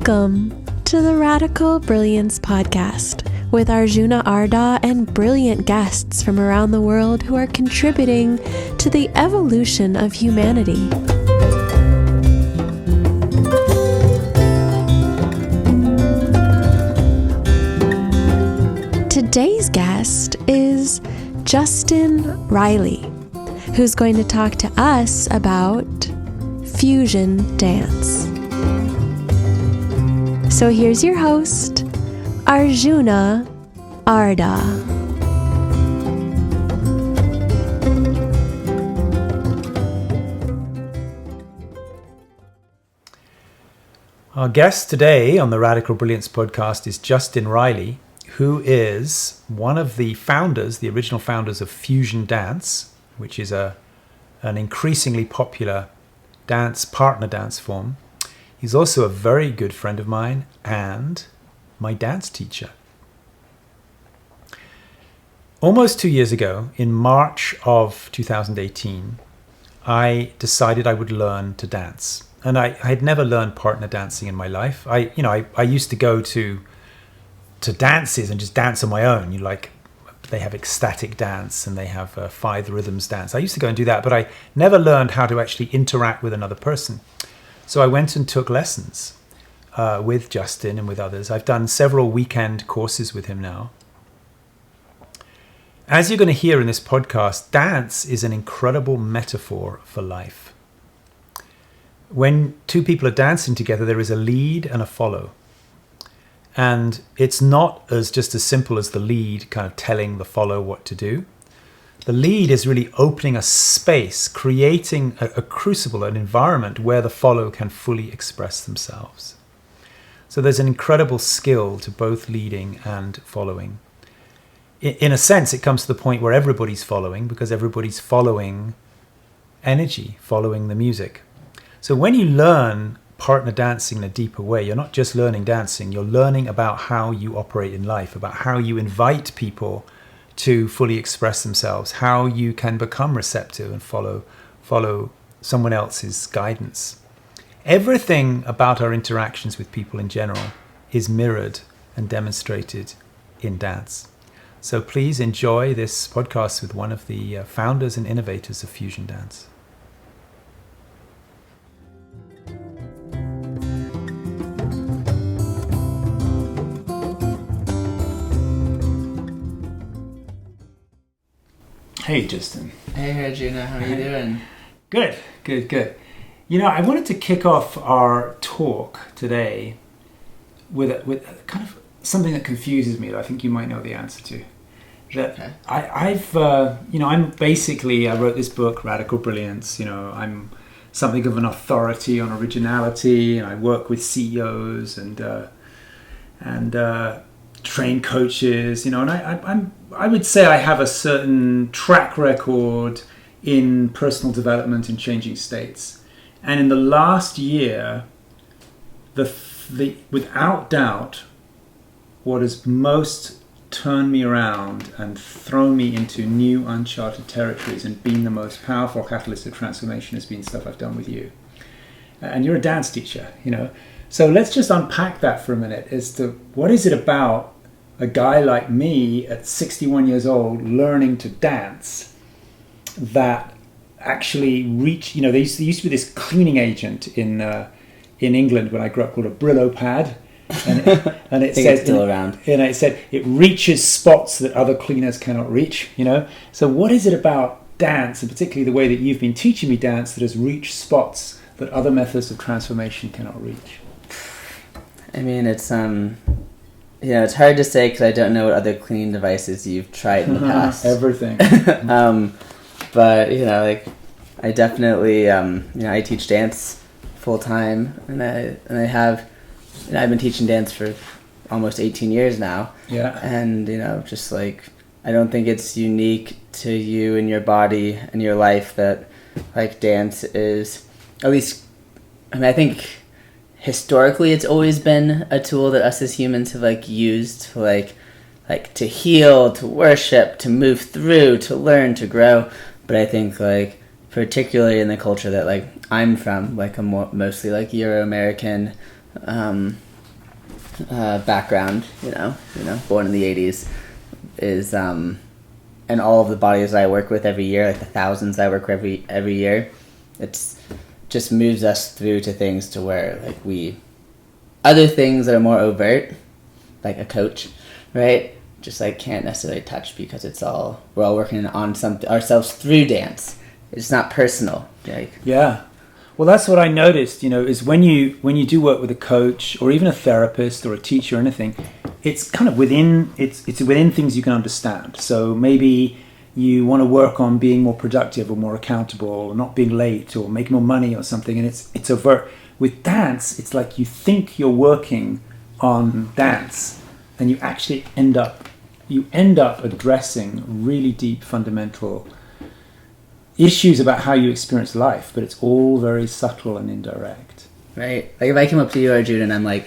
Welcome to the Radical Brilliance podcast with Arjuna Arda and brilliant guests from around the world who are contributing to the evolution of humanity. Today's guest is Justin Riley, who's going to talk to us about fusion dance. So here's your host, Arjuna Arda. Our guest today on the Radical Brilliance podcast is Justin Riley, who is one of the founders, the original founders of fusion dance, which is an increasingly popular partner dance form. He's also a very good friend of mine and my dance teacher. Almost 2 years ago, in March of 2018, I decided I would learn to dance. And I had never learned partner dancing in my life. I used to go to dances and just dance on my own. They have ecstatic dance and they have 5 rhythms dance. I used to go and do that, but I never learned how to actually interact with another person. So I went and took lessons with Justin and with others. I've done several weekend courses with him now. As you're going to hear in this podcast, dance is an incredible metaphor for life. When two people are dancing together, there is a lead and a follow. And it's not just as simple as the lead kind of telling the follow what to do. The lead is really opening a space, creating a crucible, an environment where the follow can fully express themselves. So there's an incredible skill to both leading and following. In a sense, it comes to the point where everybody's following, because everybody's following energy, following the music. So when you learn partner dancing in a deeper way, you're not just learning dancing, you're learning about how you operate in life, about how you invite people to fully express themselves, how you can become receptive and follow someone else's guidance. Everything about our interactions with people in general is mirrored and demonstrated in dance. So please enjoy this podcast with one of the founders and innovators of fusion dance. Hey, Justin. Hey, Arjuna. How are you doing? Good. I wanted to kick off our talk today with kind of something that confuses me that I think you might know the answer to. That okay. I wrote this book, Radical Brilliance. I'm something of an authority on originality, and I work with CEOs and train coaches, and I would say I have a certain track record in personal development and changing states. And in the last year, without doubt, what has most turned me around and thrown me into new uncharted territories and been the most powerful catalyst of transformation has been stuff I've done with you. And you're a dance teacher, So let's just unpack that for a minute as to what is it about a guy like me at 61 years old learning to dance that actually reach, there used to be this cleaning agent in England when I grew up called a Brillo pad. And it says, still around. It said it reaches spots that other cleaners cannot reach, So what is it about dance, and particularly the way that you've been teaching me dance, that has reached spots that other methods of transformation cannot reach? I mean, it's it's hard to say because I don't know what other cleaning devices you've tried in the past. Everything. But I definitely I teach dance full time, and I've been teaching dance for almost 18 years now. Yeah. And I don't think it's unique to you and your body and your life that dance is, at least, I think historically it's always been a tool that us as humans have used to to heal, to worship, to move through, to learn, to grow. But I think particularly in the culture that I'm from, a mostly Euro-American background, born in the 80s, is and all of the bodies I work with every year, like the thousands I work with every year, it's just moves us through to things to where like other things that are more overt, like a coach, right? Just like can't necessarily touch because we're all working on something ourselves through dance. It's not personal. Like Yeah. Well, that's what I noticed, is when you do work with a coach or even a therapist or a teacher or anything, it's kind of within things you can understand. So maybe you want to work on being more productive or more accountable or not being late or making more money or something, and it's overt. With dance, it's like you think you're working on dance and you actually end up addressing really deep fundamental issues about how you experience life, but it's all very subtle and indirect. Right. Like if I came up to you, Arjuna, and I'm like,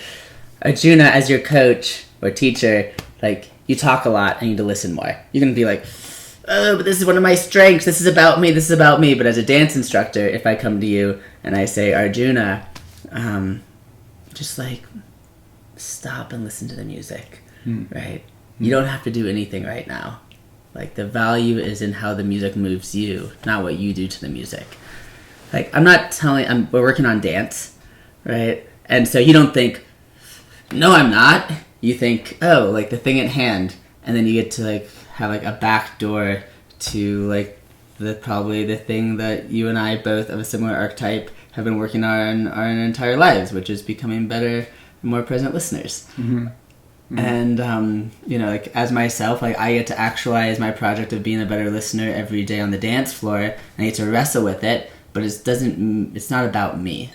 Arjuna, as your coach or teacher, like you talk a lot, I need to listen more. You're going to be like, oh, but this is one of my strengths. This is about me. But as a dance instructor, if I come to you and I say, Arjuna, just like stop and listen to the music, right? You don't have to do anything right now. Like the value is in how the music moves you, not what you do to the music. Like we're working on dance, right? And so you don't think, no, I'm not. You think, oh, like the thing at hand, and then you get to like have like a back door to like probably the thing that you and I both of a similar archetype have been working on our entire lives, which is becoming better, more present listeners. Mm-hmm. Mm-hmm. And like as myself, like I get to actualize my project of being a better listener every day on the dance floor, and I get to wrestle with it. But it's not about me,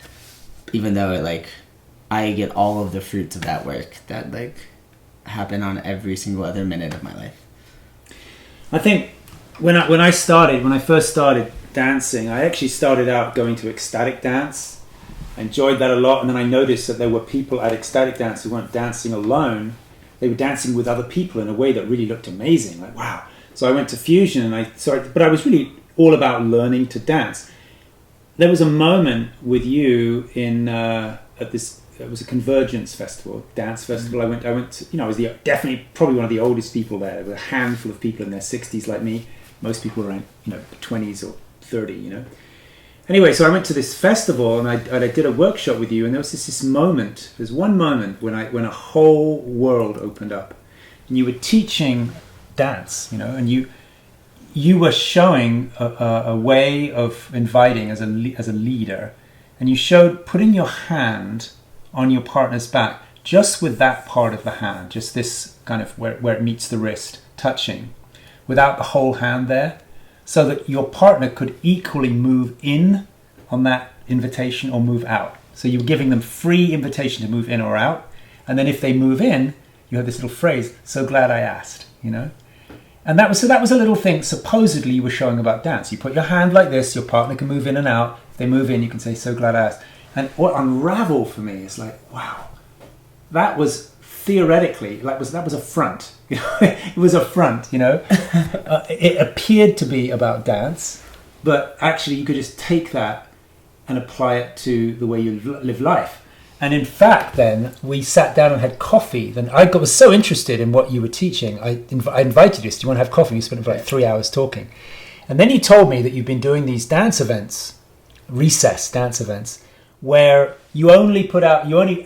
even though I get all of the fruits of that work that like happen on every single other minute of my life. I think when I first started dancing, I actually started out going to ecstatic dance. I enjoyed that a lot, and then I noticed that there were people at ecstatic dance who weren't dancing alone. They were dancing with other people in a way that really looked amazing. Like, wow. So I went to fusion, but I was really all about learning to dance. There was a moment with you at this. It was a convergence festival, dance festival. Mm-hmm. I went to, I was definitely probably one of the oldest people there. There were a handful of people in their 60s like me. Most people around 20s or 30. Anyway, so I went to this festival and I did a workshop with you, and there was this moment. There's one moment when a whole world opened up, and you were teaching dance, and you were showing a way of inviting as a leader, and you showed putting your hand on your partner's back, just with that part of the hand, just this kind of where it meets the wrist, touching, without the whole hand there, so that your partner could equally move in on that invitation or move out. So you were giving them free invitation to move in or out, and then if they move in, you had this little phrase, "So glad I asked," And that was a little thing supposedly you were showing about dance. You put your hand like this, your partner can move in and out. If they move in, you can say, "So glad I asked." And what unraveled for me is like, wow, that was theoretically, that was a front. It was a front, It appeared to be about dance, but actually you could just take that and apply it to the way you live life. And in fact, then we sat down and had coffee. Then I was so interested in what you were teaching. I invited you. Do you want to have coffee? We spent like 3 hours talking. And then you told me that you've been doing these dance events, recess dance events, where you only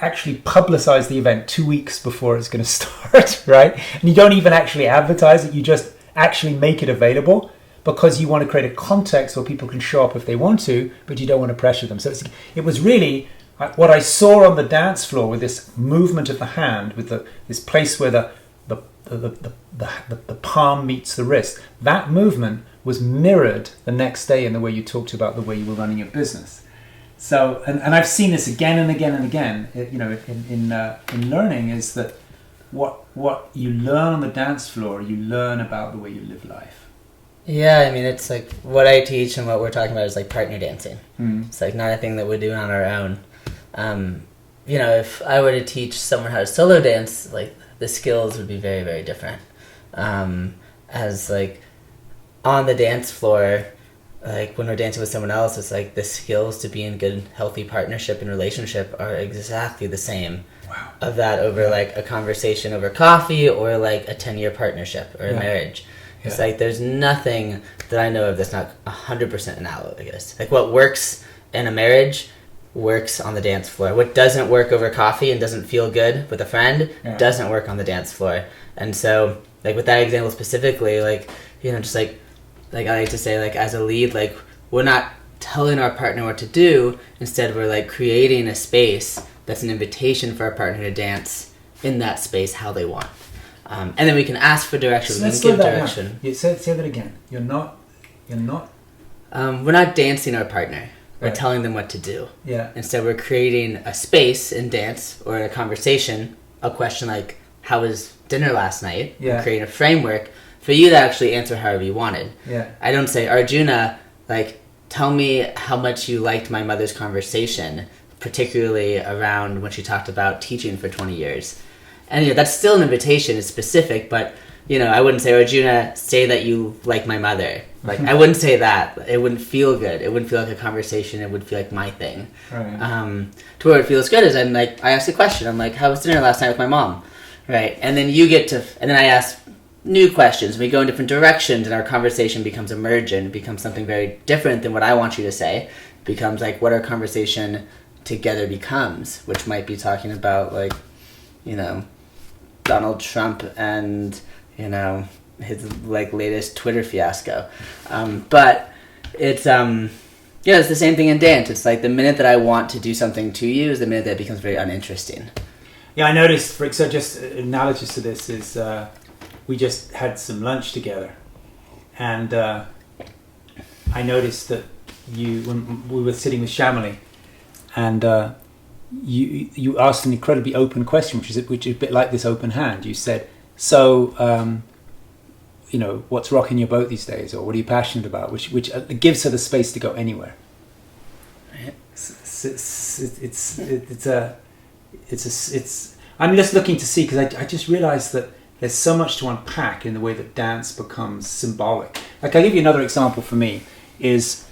actually publicize the event 2 weeks before it's going to start, right? And you don't even actually advertise it. You just actually make it available because you want to create a context where people can show up if they want to, but you don't want to pressure them. So it was really what I saw on the dance floor with this movement of the hand, with this place where the palm meets the wrist. That movement was mirrored the next day in the way you talked about the way you were running your business. So, and I've seen this again and again and again, in learning, is that what you learn on the dance floor, you learn about the way you live life. Yeah, I mean, it's like what I teach and what we're talking about is like partner dancing. Mm. It's like not a thing that we're doing on our own. If I were to teach someone how to solo dance, like the skills would be very, very different. As like on the dance floor, like when we're dancing with someone else, it's like the skills to be in good, healthy partnership and relationship are exactly the same of that over like a conversation over coffee or like a 10-year partnership or a marriage. It's like there's nothing that I know of that's not 100% analogous. Like what works in a marriage works on the dance floor. What doesn't work over coffee and doesn't feel good with a friend doesn't work on the dance floor. And so like with that example specifically, like, you know, just like I like to say, like as a lead, like we're not telling our partner what to do. Instead, we're like creating a space that's an invitation for our partner to dance in that space how they want. And then we can ask for direction. So we let's can give slow that direction. down. Say that again. You're not. We're not dancing our partner. We're telling them what to do. Yeah. Instead, we're creating a space in dance or in a conversation, a question like, how was dinner last night? Yeah. We're creating a framework for you to actually answer however you wanted. Yeah. I don't say, Arjuna, like, tell me how much you liked my mother's conversation, particularly around when she talked about teaching for 20 years. And, you know, that's still an invitation. It's specific, but, you know, I wouldn't say, Arjuna, say that you like my mother. Like, I wouldn't say that. It wouldn't feel good. It wouldn't feel like a conversation. It would feel like my thing. Right. To where it feels good is I'm like, I ask a question. I'm like, how was dinner last night with my mom? Right. And then you get to, and then I ask new questions. We go in different directions and our conversation becomes emergent. It becomes something very different than what I want you to say. It becomes like what our conversation together becomes, which might be talking about like, you know, Donald Trump and, you know, his like latest Twitter fiasco. But it's it's the same thing in dance. It's like the minute that I want to do something to you is the minute that it becomes very uninteresting. Yeah, I noticed, so just analogous to this is we just had some lunch together, and I noticed that when we were sitting with Shamali, and you asked an incredibly open question, which is a bit like this open hand. You said, so, you know, what's rocking your boat these days, or what are you passionate about, which gives her the space to go anywhere. I'm just looking to see, because I just realized that there's so much to unpack in the way that dance becomes symbolic. Like, I'll give you another example for me, is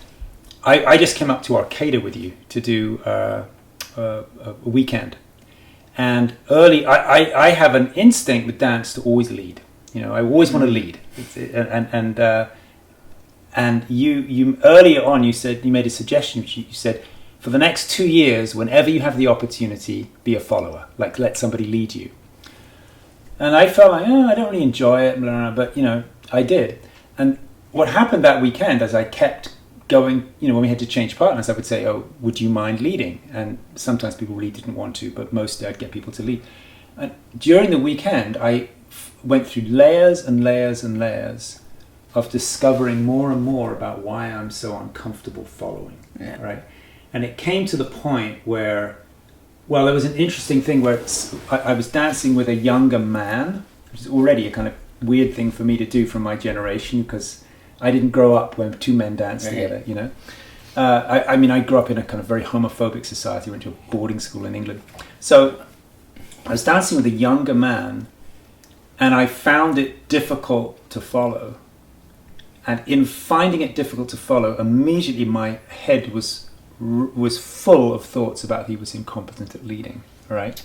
I just came up to Arcata with you to do a weekend. And early, I have an instinct with dance to always lead. You know, I always want to lead. And you earlier on, you said, you made a suggestion, which you said, for the next 2 years, whenever you have the opportunity, be a follower. Like, let somebody lead you. And I felt like, I don't really enjoy it, blah, blah, blah, but, you know, I did. And what happened that weekend, as I kept going, you know, when we had to change partners, I would say, would you mind leading? And sometimes people really didn't want to, but mostly I'd get people to lead. And during the weekend, I went through layers and layers and layers of discovering more and more about why I'm so uncomfortable following, right? And it came to the point where, well, there was an interesting thing where I was dancing with a younger man, which is already a kind of weird thing for me to do from my generation, because I didn't grow up when two men danced together, you know. I mean, I grew up in a kind of very homophobic society, went to a boarding school in England. So I was dancing with a younger man, and I found it difficult to follow. And in finding it difficult to follow, immediately my head was full of thoughts about he was incompetent at leading, right?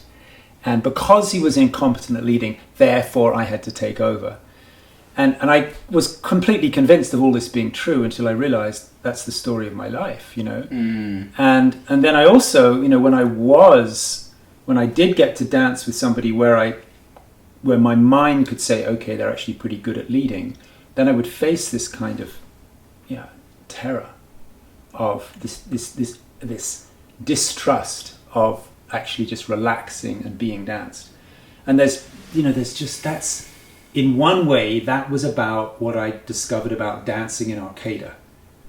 And because he was incompetent at leading, therefore I had to take over. And I was completely convinced of all this being true until I realized that's the story of my life, you know? And then I also, you know, when I did get to dance with somebody where my mind could say, okay, they're actually pretty good at leading, then I would face this kind of, terror of this distrust of actually just relaxing and being danced. And there's just, that's, in one way, that was about what I discovered about dancing in Arcata.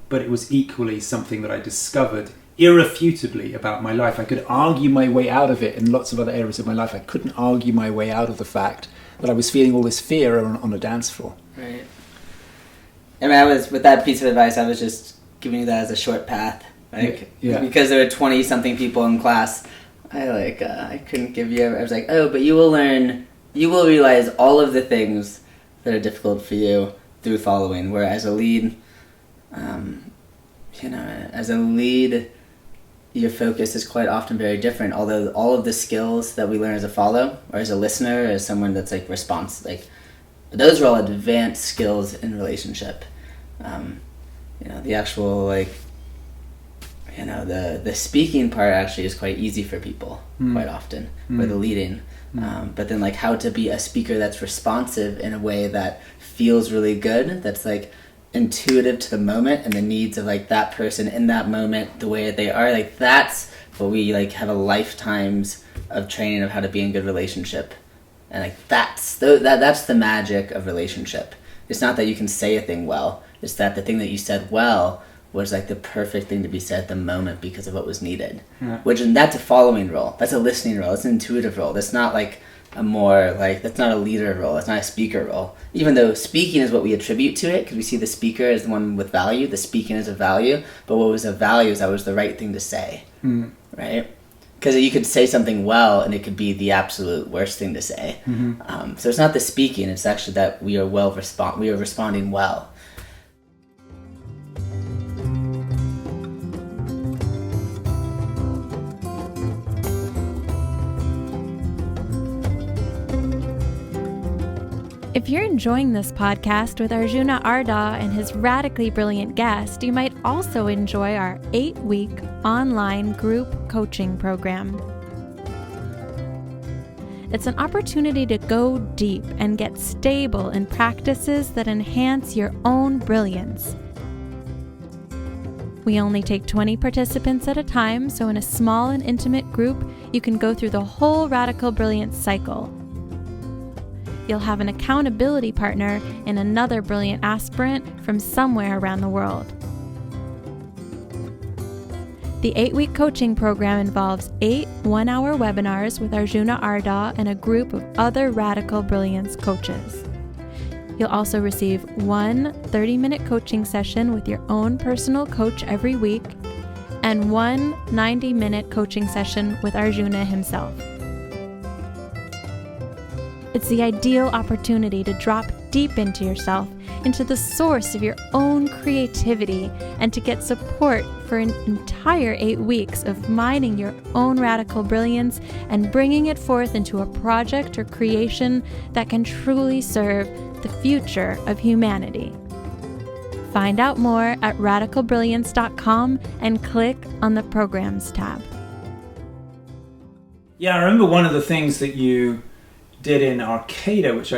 But it was equally something that I discovered irrefutably about my life. I could argue my way out of it in lots of other areas of my life. I couldn't argue my way out of the fact that I was feeling all this fear on a dance floor. Right. I mean, with that piece of advice, I was just giving you that as a short path. Like, because there were 20-something people in class, I couldn't give you, I was like, but you will realize all of the things that are difficult for you through following, where as a lead, your focus is quite often very different, although all of the skills that we learn as a follow or as a listener, as someone that's like response, like those are all advanced skills in relationship. The actual like the speaking part actually is quite easy for people quite often, or the leading. But then like how to be a speaker that's responsive in a way that feels really good, that's like intuitive to the moment and the needs of like that person in that moment, the way that they are, like that's what we like have a lifetimes of training of how to be in good relationship. And like that's the magic of relationship. It's not that you can say a thing well, it's that the thing that you said well was like the perfect thing to be said at the moment because of what was needed. And that's a following role, that's a listening role, it's an intuitive role. That's not like that's not a leader role, it's not a speaker role, even though speaking is what we attribute to it because we see the speaker as the one with value, the speaking is of value, but what was of value is that was the right thing to say. Right? Because you could say something well and it could be the absolute worst thing to say. So it's not the speaking, it's actually that we are responding well. If you're enjoying this podcast with Arjuna Arda and his radically brilliant guest, you might also enjoy our 8-week online group coaching program. It's an opportunity to go deep and get stable in practices that enhance your own brilliance. We only take 20 participants at a time, so in a small and intimate group, you can go through the whole radical brilliance cycle. You'll have an accountability partner in another brilliant aspirant from somewhere around the world. The 8-week coaching program involves 8 one-hour webinars with Arjuna Arda and a group of other radical brilliance coaches. You'll also receive 1 30-minute coaching session with your own personal coach every week and 1 90-minute coaching session with Arjuna himself. It's the ideal opportunity to drop deep into yourself, into the source of your own creativity, and to get support for an entire 8 weeks of mining your own radical brilliance and bringing it forth into a project or creation that can truly serve the future of humanity. Find out more at radicalbrilliance.com and click on the Programs tab. Yeah, I remember one of the things that you did in Arcada, which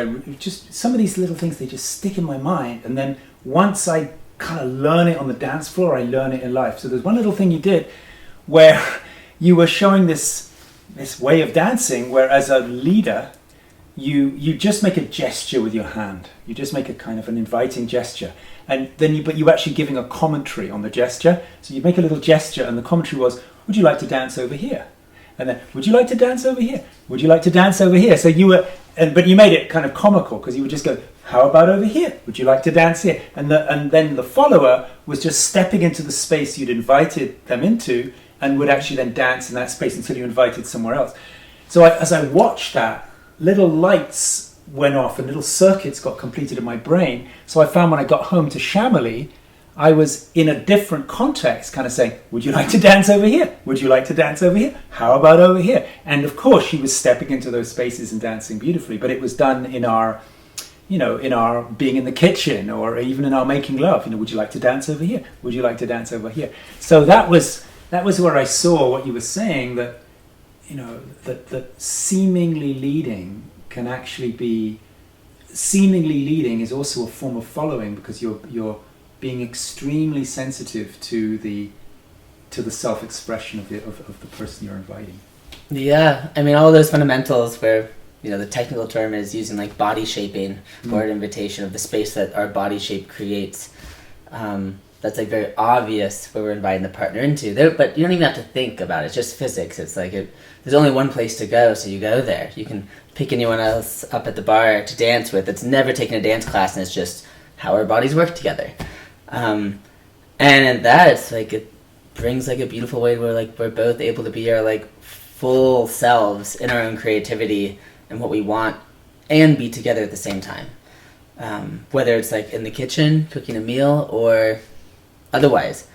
some of these little things, they just stick in my mind, and then once I kind of learn it on the dance floor, I learn it in life. So there's one little thing you did where you were showing this way of dancing where as a leader you just make a gesture with your hand, you just make a kind of an inviting gesture, and then you actually giving a commentary on the gesture. So you make a little gesture and the commentary was, would you like to dance over here? And then, would you like to dance over here? Would you like to dance over here? So you were, but you made it kind of comical because you would just go, how about over here? Would you like to dance here? And then the follower was just stepping into the space you'd invited them into and would actually then dance in that space until you invited somewhere else. So as I watched that, little lights went off and little circuits got completed in my brain. So I found when I got home to Chamonix, I was in a different context kind of saying, would you like to dance over here? Would you like to dance over here? How about over here? And of course she was stepping into those spaces and dancing beautifully, but it was done in our being in the kitchen or even in our making love. Would you like to dance over here? Would you like to dance over here? So that was where I saw what you were saying, that that seemingly leading can actually be, seemingly leading is also a form of following, because you're being extremely sensitive to the self-expression of the person you're inviting. Yeah, I mean, all those fundamentals where the technical term is using like body shaping or an invitation of the space that our body shape creates. That's like very obvious where we're inviting the partner into there, but you don't even have to think about it. It's just physics. It's like there's only one place to go, so you go there. You can pick anyone else up at the bar to dance with that's never taken a dance class, and it's just how our bodies work together. And in that, it's like it brings like a beautiful way where like we're both able to be our like full selves in our own creativity and what we want, and be together at the same time. Whether it's like in the kitchen cooking a meal or otherwise.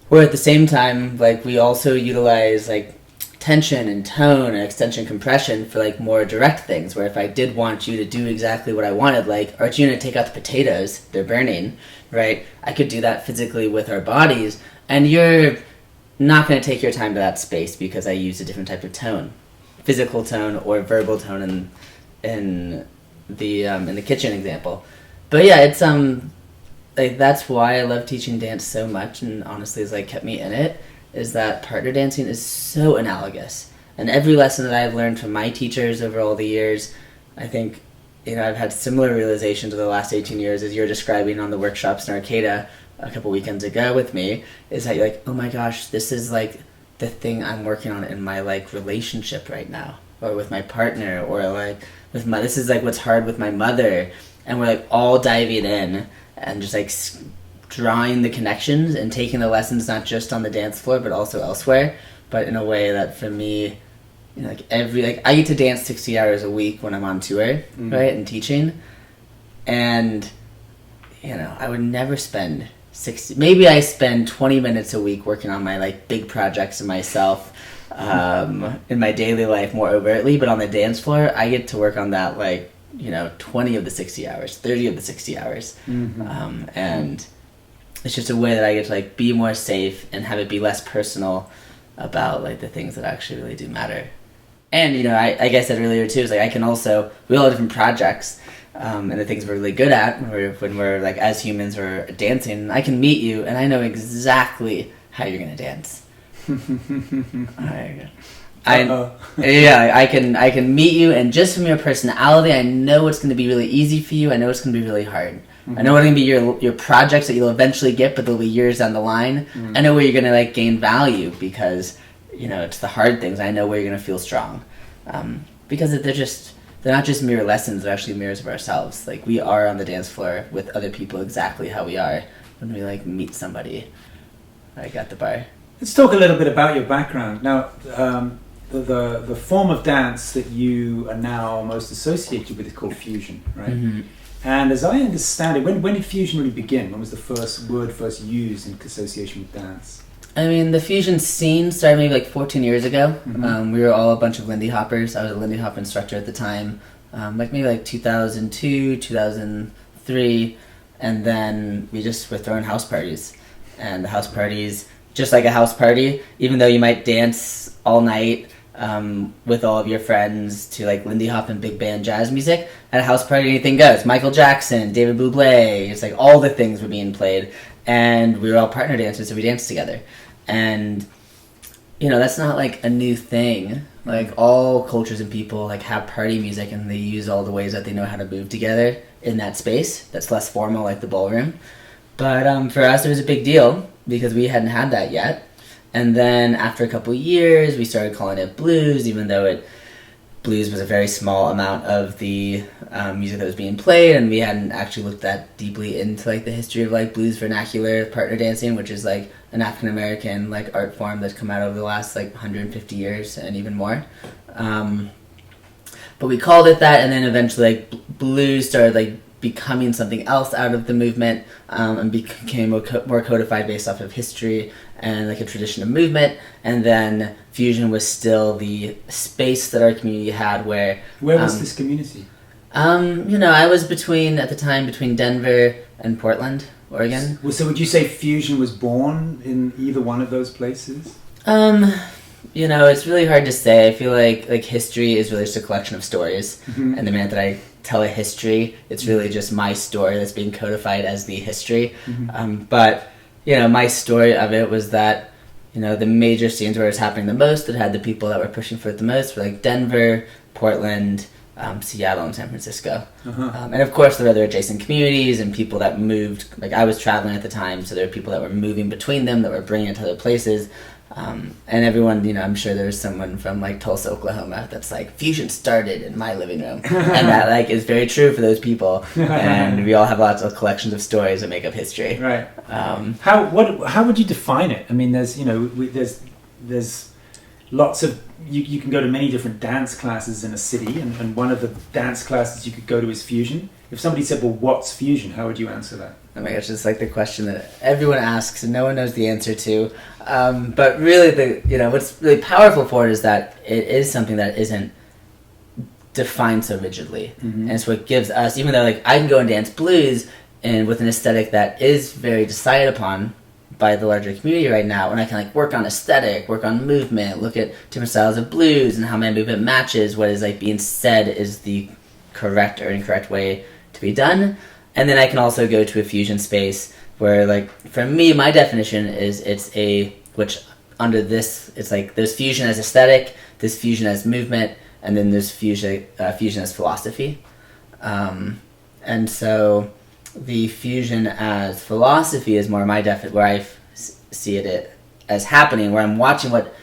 Where at the same time, like, we also utilize like tension and tone and extension compression for like more direct things, where if I did want you to do exactly what I wanted, like, Arjuna, take out the potatoes, they're burning, right? I could do that physically with our bodies, and you're not going to take your time to that space because I use a different type of tone, physical tone or verbal tone in the kitchen example. But yeah, it's like, that's why I love teaching dance so much, and honestly has like kept me in it, is that partner dancing is so analogous. And every lesson that I've learned from my teachers over all the years, I think, you know, I've had similar realizations over the last 18 years as you're describing on the workshops in Arcata a couple weekends ago with me, is that you're like, oh my gosh, this is like the thing I'm working on in my like relationship right now, or with my partner, or like with my, this is like what's hard with my mother, and we're like all diving in and just like drawing the connections and taking the lessons not just on the dance floor but also elsewhere, but in a way that for me, you know, like I get to dance 60 hours a week when I'm on tour, right, and teaching, and you know, I would never spend 60, maybe I spend 20 minutes a week working on my like big projects and myself in my daily life more overtly, but on the dance floor I get to work on that like, you know, 20 of the 60 hours, 30 of the 60 hours. And it's just a way that I get to like be more safe and have it be less personal about like the things that actually really do matter. And, you know, I like I said earlier too, is like I can also, we all have different projects, and the things we're really good at when we're like, as humans, we're dancing, I can meet you and I know exactly how you're going to dance. I can meet you, and just from your personality, I know it's going to be really easy for you. I know it's going to be really hard. I know what are going to be your projects that you'll eventually get, but they'll be years down the line. I know where you're going to like gain value because, you know, it's the hard things. I know where you're going to feel strong, because they're not just mirror lessons. They're actually mirrors of ourselves. Like, we are on the dance floor with other people exactly how we are when we like meet somebody like at the bar. Let's talk a little bit about your background now. The form of dance that you are now most associated with is called fusion, right? And as I understand it, when did fusion really begin? When was the first word used in association with dance? I mean, the fusion scene started maybe like 14 years ago. We were all a bunch of Lindy Hoppers. I was a Lindy Hop instructor at the time, maybe like 2002, 2003, and then we just were throwing house parties. And the house parties, just like a house party, even though you might dance all night with all of your friends to like Lindy Hop and big band jazz music, at a house party anything goes. Michael Jackson, David Bublé, it's like all the things were being played, and we were all partner dancers, so we danced together. And you know, that's not like a new thing. Like, all cultures and people like have party music, and they use all the ways that they know how to move together in that space that's less formal, like the ballroom. But for us, it was a big deal because we hadn't had that yet. And then after a couple years, we started calling it blues, even though blues was a very small amount of the music that was being played, and we hadn't actually looked that deeply into like the history of like blues vernacular partner dancing, which is like an African American like art form that's come out over the last like 150 years and even more. But we called it that, and then eventually like blues started like becoming something else out of the movement, and became more codified based off of history and like a tradition of movement. And then fusion was still the space that our community had where was this community? You know, I was between Denver and Portland, Oregon. So would you say fusion was born in either one of those places? You know, it's really hard to say. I feel like history is really just a collection of stories, and the minute that I tell a history, it's really just my story that's being codified as the history. But you know, my story of it was that, you know, the major scenes where it was happening the most, that had the people that were pushing for it the most, were like Denver, Portland, Seattle, and San Francisco. And of course there were other adjacent communities and people that moved. Like, I was traveling at the time, so there were people that were moving between them, that were bringing it to other places. And everyone, you know, I'm sure there's someone from like Tulsa, Oklahoma that's like, fusion started in my living room. And that like is very true for those people. And we all have lots of collections of stories that make up history. Right. How would you define it? I mean, there's, you know, there's lots of, you can go to many different dance classes in a city, and one of the dance classes you could go to is fusion. if somebody said, well, what's fusion? How would you answer that? Oh my gosh, it's like the question that everyone asks and no one knows the answer to. But really, what's really powerful for it is that it is something that isn't defined so rigidly. And it's what gives us, even though like I can go and dance blues and with an aesthetic that is very decided upon by the larger community right now, and I can like work on aesthetic, work on movement, look at different styles of blues and how my movement matches what is like being said is the correct or incorrect way to be done. And then I can also go to a fusion space where, like, for me, my definition is which under this, it's like there's fusion as aesthetic, there's fusion as movement, and then there's fusion as philosophy. And so the fusion as philosophy is more my where I see it as happening, where I'm watching what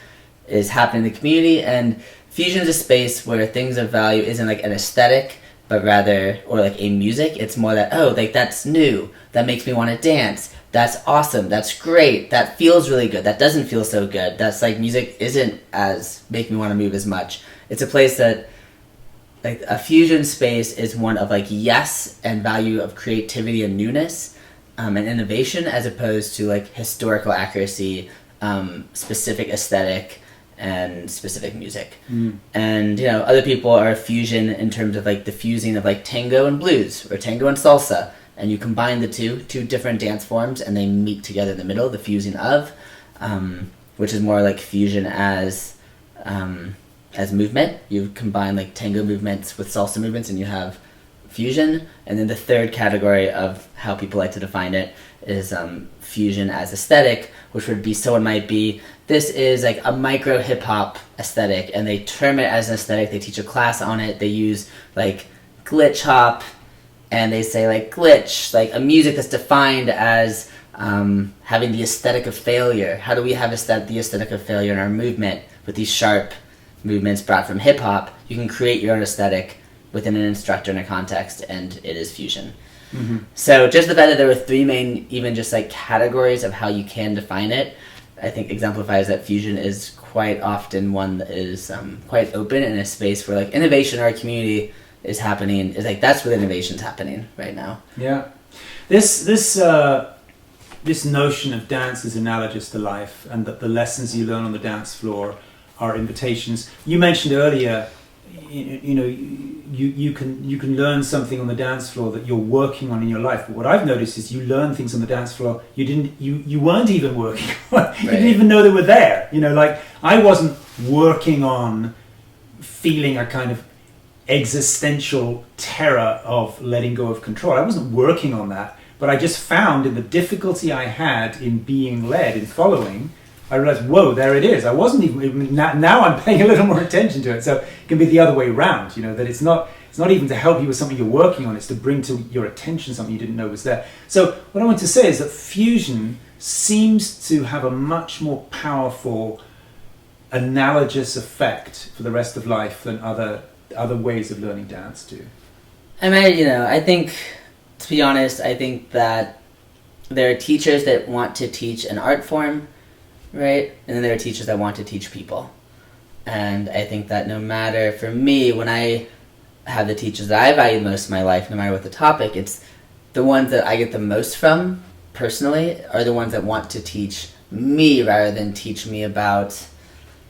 is happening in the community, and fusion is a space where things of value isn't like an aesthetic, but rather, or like a music, it's more that, oh, like that's new, that makes me want to dance, that's awesome, that's great, that feels really good, that doesn't feel so good, that's like music isn't as make me want to move as much. It's a place that, like a fusion space is one of like yes and value of creativity and newness and innovation, as opposed to like historical accuracy, specific aesthetic, and specific music. And other people are fusion in terms of like the fusing of like tango and blues or tango and salsa, and you combine the two different dance forms and they meet together in the middle, the fusing of, which is more like fusion as movement. You combine like tango movements with salsa movements and you have fusion. And then the third category of how people like to define it is fusion as aesthetic, which would be, someone might be, this is like a micro hip-hop aesthetic, and they term it as an aesthetic, they teach a class on it, they use like glitch hop, and they say like glitch, like a music that's defined as having the aesthetic of failure. How do we have the aesthetic of failure in our movement with these sharp movements brought from hip-hop? You can create your own aesthetic within an instructor in a context, and it is fusion. So just the fact that there were three main, even just like categories of how you can define it, I think exemplifies that fusion is quite often one that is quite open in a space where like innovation in our community is happening, is like that's where innovation's happening right now. Yeah. This notion of dance is analogous to life, and that the lessons you learn on the dance floor are invitations. You mentioned earlier, you can learn something on the dance floor that you're working on in your life. But what I've noticed is you learn things on the dance floor you weren't even working on. You didn't even know they were there. Like I wasn't working on feeling a kind of existential terror of letting go of control. I wasn't working on that, but I just found in the difficulty I had in being led, in following, I realized, whoa, there it is. I wasn't even now I'm paying a little more attention to it. So it can be the other way around, that it's not even to help you with something you're working on, it's to bring to your attention something you didn't know was there. So what I want to say is that fusion seems to have a much more powerful analogous effect for the rest of life than other ways of learning dance do. I mean, I think, to be honest, I think that there are teachers that want to teach an art form, right? And then there are teachers that want to teach people. And I think that no matter, for me, when I have the teachers that I value most in my life, no matter what the topic, it's the ones that I get the most from, personally, are the ones that want to teach me rather than teach me about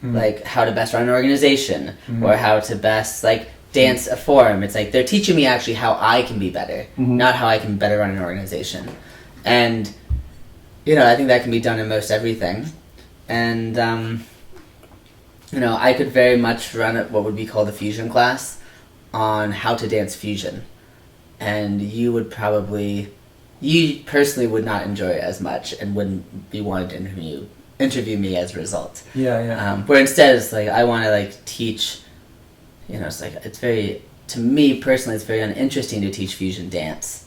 like how to best run an organization or how to best like dance a form. It's like they're teaching me actually how I can be better, not how I can better run an organization. And I think that can be done in most everything. And I could very much run what would be called a fusion class on how to dance fusion, and you personally would not enjoy it as much and wouldn't be wanting to interview me as a result. Where instead it's like I want to like teach, it's like to me personally it's very uninteresting to teach fusion dance,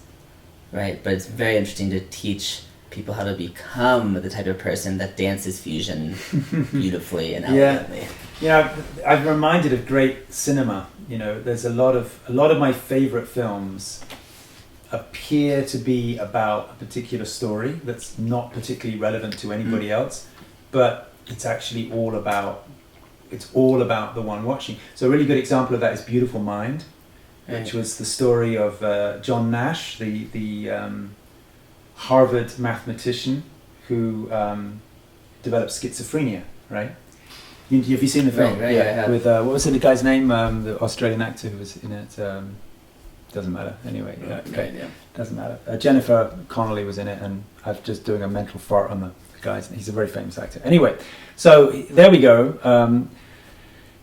right? But it's very interesting to teach people how to become the type of person that dances fusion beautifully and elegantly. I'm reminded of great cinema. There's a lot of my favorite films appear to be about a particular story that's not particularly relevant to anybody else, but it's actually all about the one watching. So a really good example of that is Beautiful Mind, which was the story of John Nash, the Harvard mathematician who developed schizophrenia, right? Have you seen the film? Right, yeah. With what was the guy's name? The Australian actor who was in it. Doesn't matter. Anyway, okay, doesn't matter. Jennifer Connelly was in it, and I'm just doing a mental fart on the guys. He's a very famous actor. Anyway, so there we go.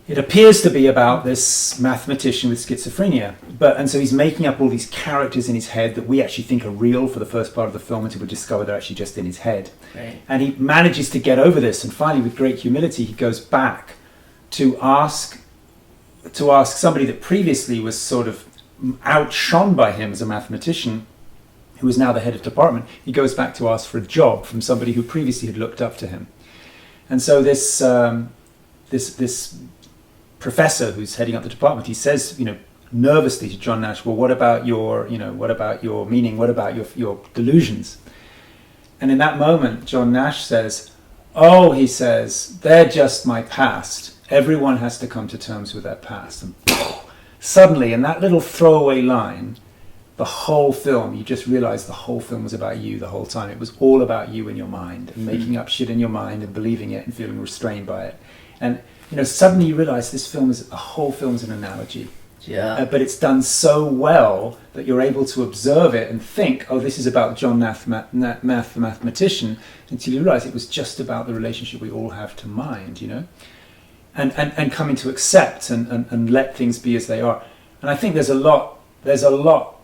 It appears to be about this mathematician with schizophrenia, and so he's making up all these characters in his head that we actually think are real for the first part of the film until we discover they're actually just in his head. Right. And he manages to get over this, and finally, with great humility, he goes back to ask somebody that previously was sort of outshone by him as a mathematician, who is now the head of department. He goes back to ask for a job from somebody who previously had looked up to him, and so this professor who's heading up the department, he says, nervously to John Nash, well, what about your meaning? What about your delusions? And in that moment, John Nash says, oh, he says, they're just my past. Everyone has to come to terms with their past. And suddenly, in that little throwaway line, the whole film, you just realize the whole film was about you the whole time. It was all about you in your mind and making up shit in your mind and believing it and feeling restrained by it. And suddenly you realize the whole film's an analogy. Yeah. But it's done so well that you're able to observe it and think, oh, this is about John Nash, the mathematician, until you realize it was just about the relationship we all have to mind, and coming to accept and let things be as they are. And I think there's a lot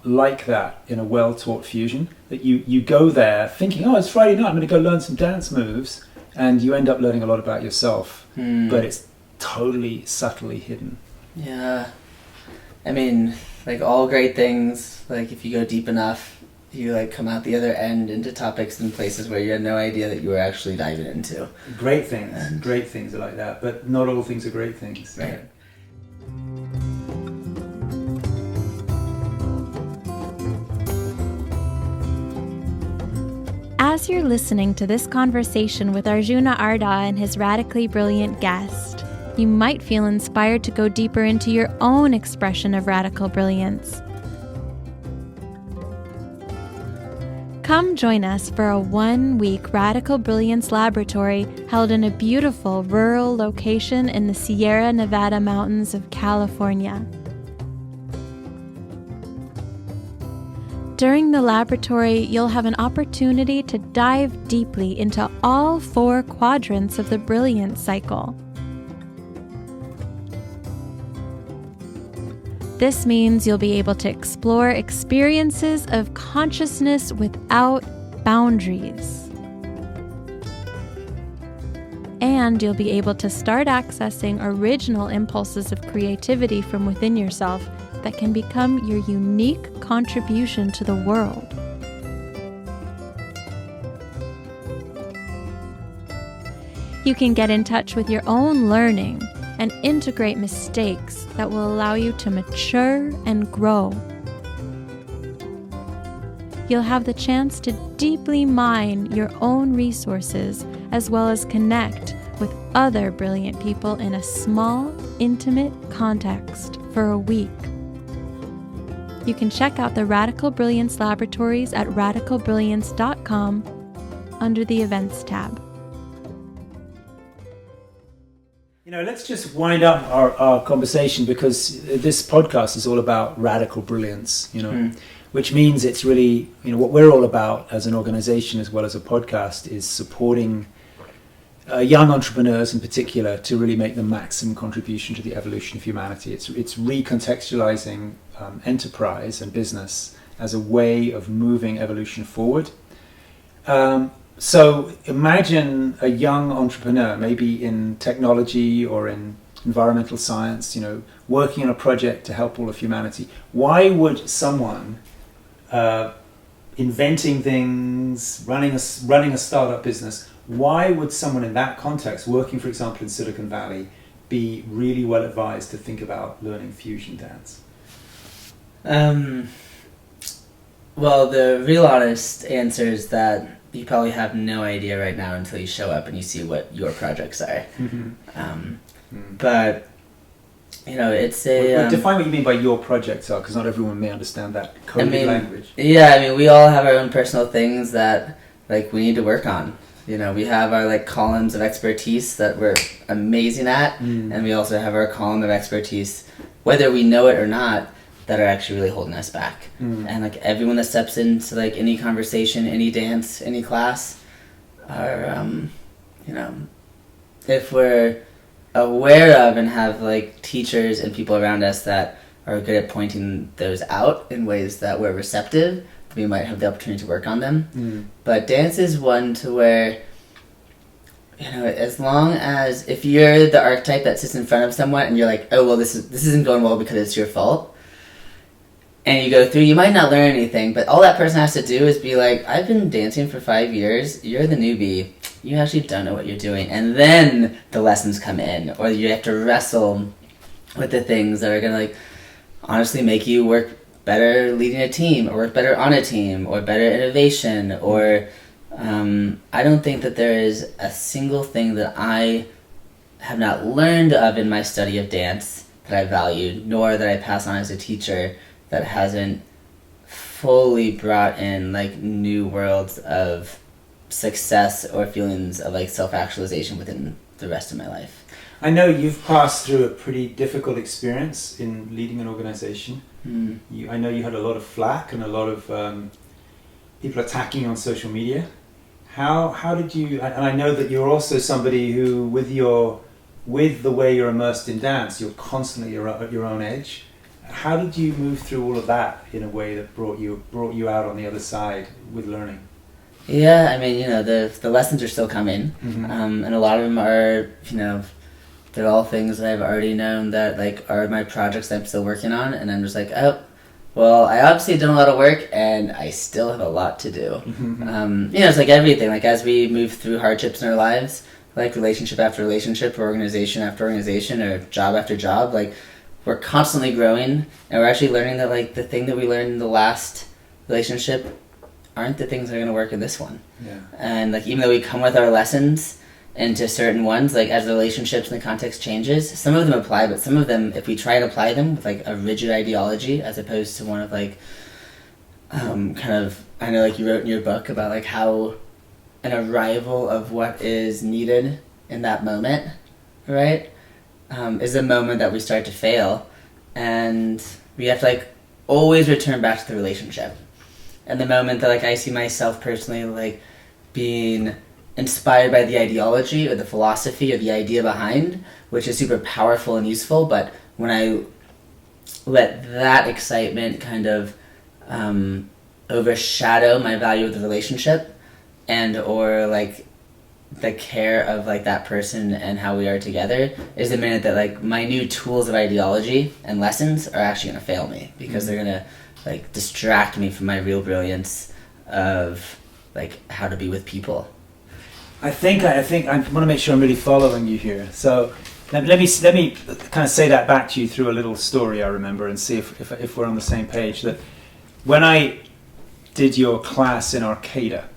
like that in a well-taught fusion, that you go there thinking, oh, it's Friday night, I'm going to go learn some dance moves, and you end up learning a lot about yourself, but it's totally subtly hidden. Yeah. I mean, like all great things, like if you go deep enough, you come out the other end into topics and places where you had no idea that you were actually diving into. Great things are like that, but not all things are great things. Right. As you're listening to this conversation with Arjuna Ardha and his radically brilliant guest, you might feel inspired to go deeper into your own expression of radical brilliance. Come join us for a 1-week Radical Brilliance Laboratory held in a beautiful rural location in the Sierra Nevada mountains of California. During the laboratory, you'll have an opportunity to dive deeply into all 4 quadrants of the Brilliance cycle. This means you'll be able to explore experiences of consciousness without boundaries. And you'll be able to start accessing original impulses of creativity from within yourself that can become your unique contribution to the world. You can get in touch with your own learning and integrate mistakes that will allow you to mature and grow. You'll have the chance to deeply mine your own resources as well as connect with other brilliant people in a small, intimate context for a week. You can check out the Radical Brilliance Laboratories at radicalbrilliance.com under the Events tab. Let's just wind up our conversation, because this podcast is all about radical brilliance, which means it's really, what we're all about as an organization as well as a podcast is supporting young entrepreneurs in particular to really make the maximum contribution to the evolution of humanity. It's recontextualizing enterprise and business as a way of moving evolution forward. So imagine a young entrepreneur, maybe in technology or in environmental science, working on a project to help all of humanity. Why would someone inventing things, running a startup business, why would someone in that context, working, for example, in Silicon Valley, be really well advised to think about learning fusion dance? Well, the real honest answer is that you probably have no idea right now until you show up and you see what your projects are. Mm-hmm. But it's a... Well, define what you mean by your projects are, because not everyone may understand that coded language. Yeah, we all have our own personal things that, like, we need to work on. We have our, like, columns of expertise that we're amazing at, and we also have our column of expertise, whether we know it or not, that are actually really holding us back. And, like, everyone that steps into, like, any conversation, any dance, any class, are, if we're aware of and have, like, teachers and people around us that are good at pointing those out in ways that we're receptive, we might have the opportunity to work on them. But dance is one to where, as long as, if you're the archetype that sits in front of someone and you're like, oh, well, this isn't going well because it's your fault, and you go through, you might not learn anything, but all that person has to do is be like, I've been dancing for 5 years, you're the newbie, you actually don't know what you're doing, and then the lessons come in, or you have to wrestle with the things that are going to, like, honestly make you work better leading a team, or work better on a team, or better innovation, or I don't think that there is a single thing that I have not learned of in my study of dance that I valued, nor that I pass on as a teacher, that hasn't fully brought in, like, new worlds of success or feelings of, like, self-actualization within the rest of my life. I know you've passed through a pretty difficult experience in leading an organization. I know you had a lot of flack and a lot of people attacking you on social media. How did you, and I know that you're also somebody who, with the way you're immersed in dance, you're constantly at your own edge. How did you move through all of that in a way that brought you out on the other side with learning? Yeah, the lessons are still coming, and a lot of them are, they're all things that I've already known that, like, are my projects that I'm still working on, and I'm just like, oh, well, I obviously done a lot of work, and I still have a lot to do. It's like everything, like, as we move through hardships in our lives, like relationship after relationship, or organization after organization, or job after job, like, we're constantly growing, and we're actually learning that, like, the thing that we learned in the last relationship aren't the things that are going to work in this one. Yeah. And, like, even though we come with our lessons into certain ones, like, as the relationships and the context changes, some of them apply, but some of them, if we try and apply them with, like, a rigid ideology as opposed to one of, like, kind of, I know, like, you wrote in your book about, like, how an arrival of what is needed in that moment, right, is the moment that we start to fail, and we have to, like, always return back to the relationship. And the moment that, like, I see myself personally, like, being inspired by the ideology or the philosophy or the idea behind, which is super powerful and useful, but when I let that excitement kind of overshadow my value of the relationship and or, like, the care of, like, that person and how we are together, is the minute that, like, my new tools of ideology and lessons are actually going to fail me, because they're going to, like, distract me from my real brilliance of, like, how to be with people. I think I want to make sure I'm really following you here. So let me kind of say that back to you through a little story I remember, and see if we're on the same page. That when I did your class in Arcata,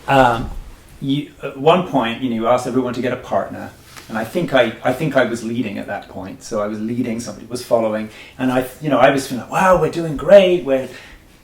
at one point, you asked everyone to get a partner, and I think I was leading at that point. So I was leading, somebody was following, and I was feeling like, wow, we're doing great, we're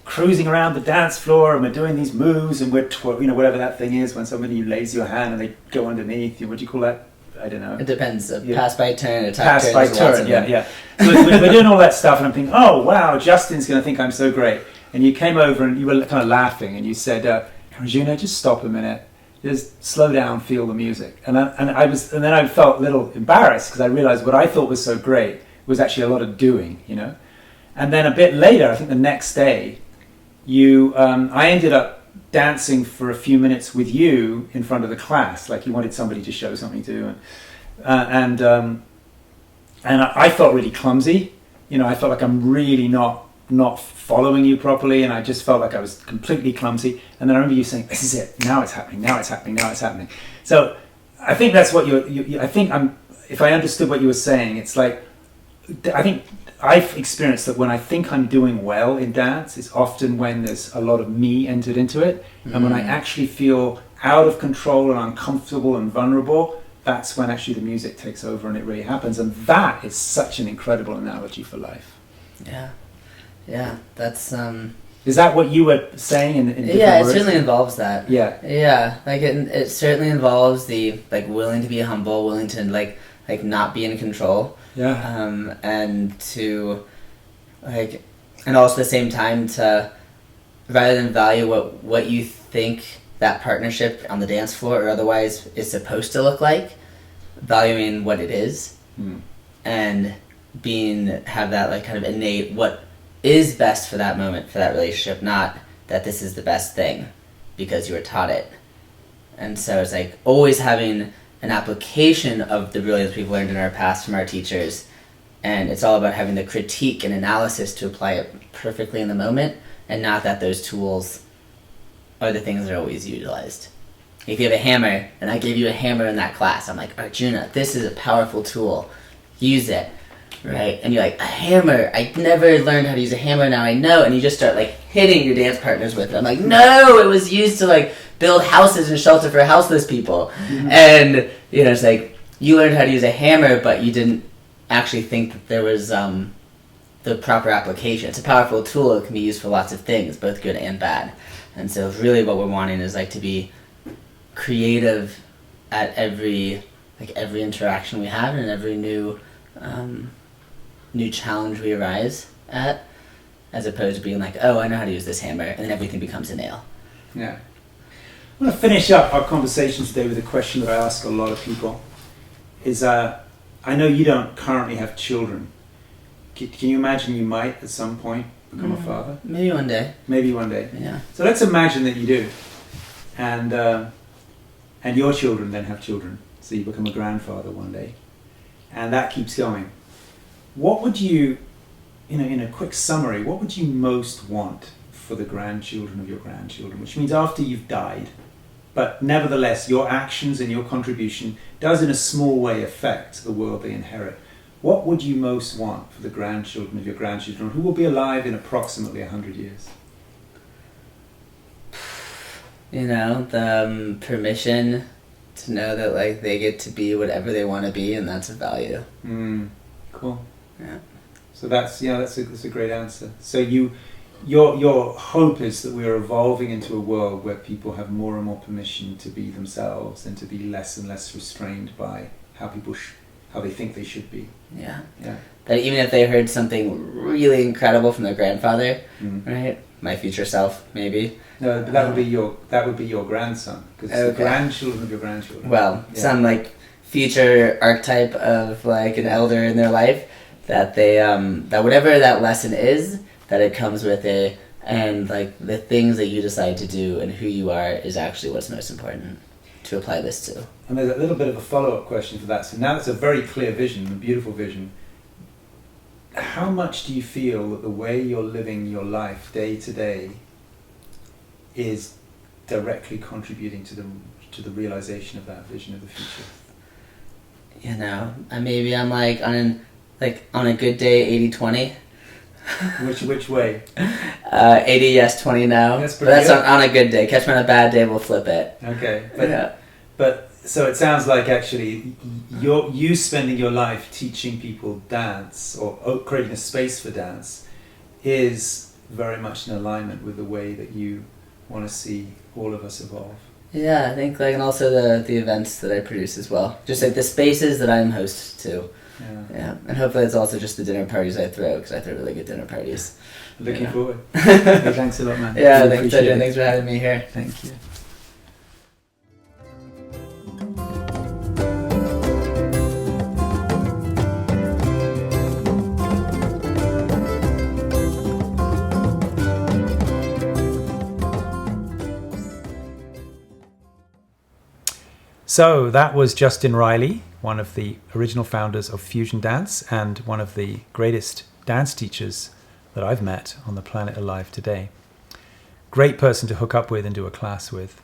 cruising around the dance floor, and we're doing these moves, and we're whatever that thing is when somebody lays your hand and they go underneath you. What do you call that? I don't know. It depends. Pass by turn, attack pass turn. By turn. Yeah. So we're doing all that stuff, and I'm thinking, oh wow, Justin's going to think I'm so great. And you came over and you were kind of laughing, and you said, Regina, just stop a minute. Just slow down, feel the music. And then I felt a little embarrassed, because I realized what I thought was so great was actually a lot of doing, And then a bit later, I think the next day, I ended up dancing for a few minutes with you in front of the class, like you wanted somebody to show something to, and I felt really clumsy. I felt like I'm really not following you properly, and I just felt like I was completely clumsy. And then I remember you saying, "This is it. Now it's happening. Now it's happening. Now it's happening." So I think that's what if I understood what you were saying, it's like, I think I've experienced that when I think I'm doing well in dance, it's often when there's a lot of me entered into it, and when I actually feel out of control and uncomfortable and vulnerable, that's when actually the music takes over and it really happens. And that is such an incredible analogy for life. Yeah, that's Is that what you were saying in different yeah, it words? certainly involves that. Yeah. Like it certainly involves the like willing to be humble, willing to like not be in control. Yeah. And to like, and also at the same time to, rather than value what you think that partnership on the dance floor or otherwise is supposed to look like, valuing what it is, and have that like kind of innate what is best for that moment, for that relationship, not that this is the best thing because you were taught it. And so it's like always having an application of the brilliance we've learned in our past from our teachers, and it's all about having the critique and analysis to apply it perfectly in the moment, and not that those tools are the things that are always utilized. If you have a hammer, and I gave you a hammer in that class, I'm like, Arjuna, this is a powerful tool. Use it, right? And you're like, a hammer? I never learned how to use a hammer, now I know. And you just start like hitting your dance partners with it. I'm like, no, it was used to like build houses and shelter for houseless people. And, you know, it's like, you learned how to use a hammer, but you didn't actually think that there was the proper application. It's a powerful tool. It can be used for lots of things, both good and bad. And so really what we're wanting is like to be creative at every interaction we have and every new challenge we arise at, as opposed to being like, oh, I know how to use this hammer, and then everything becomes a nail. Yeah. I'm going to finish up our conversation today with a question that I ask a lot of people. Is I know you don't currently have children. Can you imagine you might at some point become a father? Maybe one day. Maybe one day. Yeah. So let's imagine that you do, and your children then have children, so you become a grandfather one day, and that keeps going. What would you, in a quick summary, what would you most want for the grandchildren of your grandchildren? Which means after you've died, but nevertheless your actions and your contribution does in a small way affect the world they inherit. What would you most want for the grandchildren of your grandchildren, who will be alive in approximately 100 years? The permission to know that like they get to be whatever they want to be, and that's a value. Cool. Yeah. So that's a great answer. So your hope is that we're evolving into a world where people have more and more permission to be themselves and to be less and less restrained by how they think they should be. Yeah. Yeah. That even if they heard something really incredible from their grandfather, right? My future self, maybe. No, but that would be your grandson, because it's the grandchildren of your grandchildren. Well, some like future archetype of like an elder in their life, that they that whatever that lesson is, that it comes with it, and like the things that you decide to do and who you are is actually what's most important to apply this to. And there's a little bit of a follow-up question for that. So now that's a very clear vision, a beautiful vision. How much do you feel that the way you're living your life day to day is directly contributing to the realization of that vision of the future? Maybe I'm like on a good day 80-20. Which way? 80 yes, 20 no. That's on a good day. Catch me on a bad day, we'll flip it. Okay, but so it sounds like actually you spending your life teaching people dance or creating a space for dance is very much in alignment with the way that you want to see all of us evolve. Yeah, I think and also the events that I produce as well. Just like the spaces that I'm host to. Yeah, and hopefully it's also just the dinner parties I throw, because I throw really good dinner parties. Looking forward. Thanks a lot, man. Yeah, thanks for having me here. Thank you. So that was Justin Riley, one of the original founders of Fusion Dance and one of the greatest dance teachers that I've met on the planet alive today. Great person to hook up with and do a class with.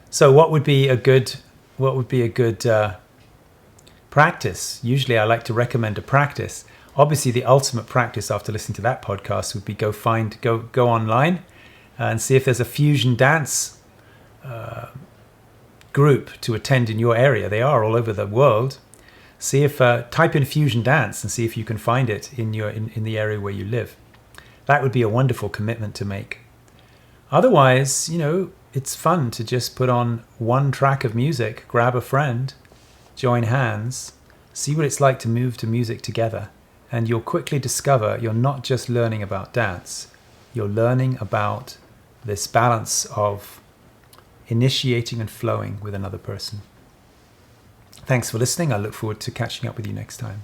So what would be a good practice? Usually I like to recommend a practice. Obviously the ultimate practice after listening to that podcast would be go online and see if there's a fusion dance group to attend in your area. They are all over the world. See if type in fusion dance and see if you can find it in the area where you live. That would be a wonderful commitment to make. Otherwise, it's fun to just put on one track of music, grab a friend, join hands, see what it's like to move to music together, and you'll quickly discover you're not just learning about dance, you're learning about this balance of initiating and flowing with another person. Thanks for listening. I look forward to catching up with you next time.